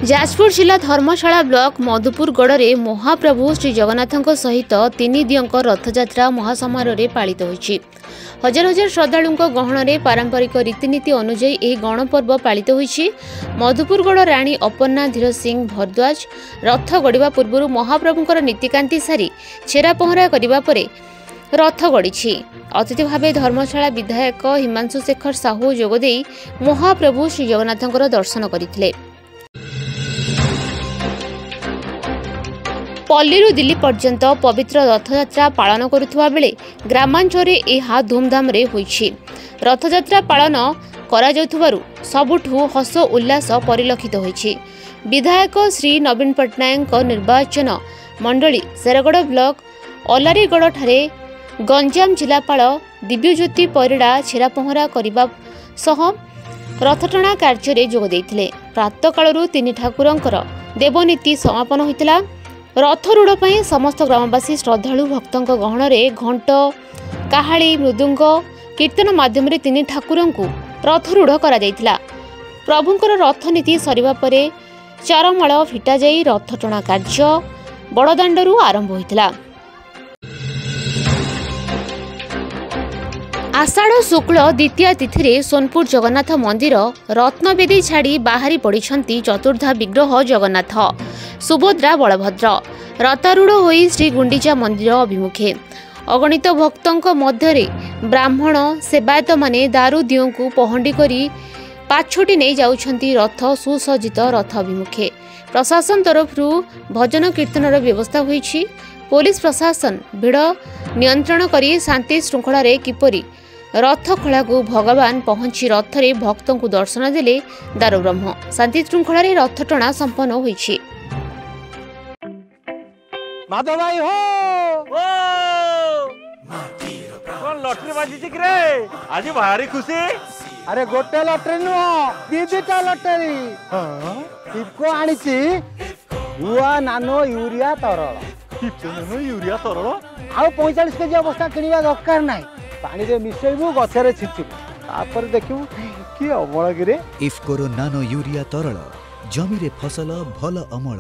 जाजपुर जिला धर्मशाला ब्लॉक मधुपुरगढ़ में महाप्रभु श्री जगन्नाथ सहित तीन दियों रथयात्रा महासमारोह पालित होइछि। हजार हजार श्रद्धालुओं गहन में पारंपरिक रीतिनीति अनुଯାयी यह गणपर्व पालित होइछि। मधुपुरगढ़ राणी अपर्णा धीर सिंह भरद्वाज रथ गड़िबा पूर्व महाप्रभुंकर नीतिकांति सारी छेरा पहरा करने पर रथ गड़ी। अतिथि भाव धर्मशाला विधायक हिमांशु शेखर साहू जोगदे महाप्रभु श्री जगन्नाथ दर्शन करते। पल्लीरू दिल्ली पर्यंत पवित्र रथयात्रा पालन करुवा बेले ग्रामांचल यह धूमधाम रे होइछि। रथयात्रा पालन करा जाउथुबारु सबुठु हस उल्लास परिलक्षित होइछि। विधायक श्री नवीन पट्टनायक निर्वाचन मंडली शेरगढ़ ब्लॉक अलारीगढ़ ठारे गंजाम जिलापाल दिव्यज्योति परिड़ा छेरा पहरा करने सह रथटणा कार्य जोग देइथिले। प्रातः कालरू तीन ठाकुरंकर देवनीति समापन होइतिला। रथरूढ़ पर समस्त ग्रामवासी श्रद्धालु भक्तों गहन में घंट काहाली मृदुंग कीर्तन माध्यम तीन ठाकुरों को रथरूढ़ करा जायतिला। प्रभुंकर रथनीति सरिबा परे चारमाल फिटा जाई रथटणा कार्य बड़दाण्डरू आरंभ होइतिला। आषाढ़ शुक्ल द्वितीय तिथि सोनपुर जगन्नाथ मंदिर रत्नवेदी छाड़ी बाहरी पड़िछंती चतुर्धा विग्रह जगन्नाथ सुभद्रा बलभद्र रथारूढ़ होई श्री गुंडीचा मंदिर अभिमुखे। अगणित भक्तों मध्य ब्राह्मण सेवायत माने दारू दियों को पहंडी करी पाछोटी नहीं जाउछंती रथ सुसज्जित रथ अभिमुखे। प्रशासन तरफ भजन कीर्तन व्यवस्था होईछि। पुलिस प्रशासन भिड़ नियंत्रण करी शांति श्रृंखला रे किपरि रथ खला को भगवान पहुंची रथ रे भक्तों को दर्शन देले दारू ब्रह्म। शांति श्रृंखला रे रथ टणा संपन्न होईछि। माधव भाई हो कौन लॉटरी बाजी रे आज भारी खुशी। अरे गोटे लॉटरी नुह दीटा लॉटरी इको आनिछि युवा नानो यूरिया तरल यूरिया तरल आउ 45 केजी अवस्था किनिबा दरकार नाही। पानी रे मिसेइबु गछरे छिचिबु तापर देखिबु कि अमल गिरे इफकोरो नानो यूरिया तरल जमी रे फसल भल अमल।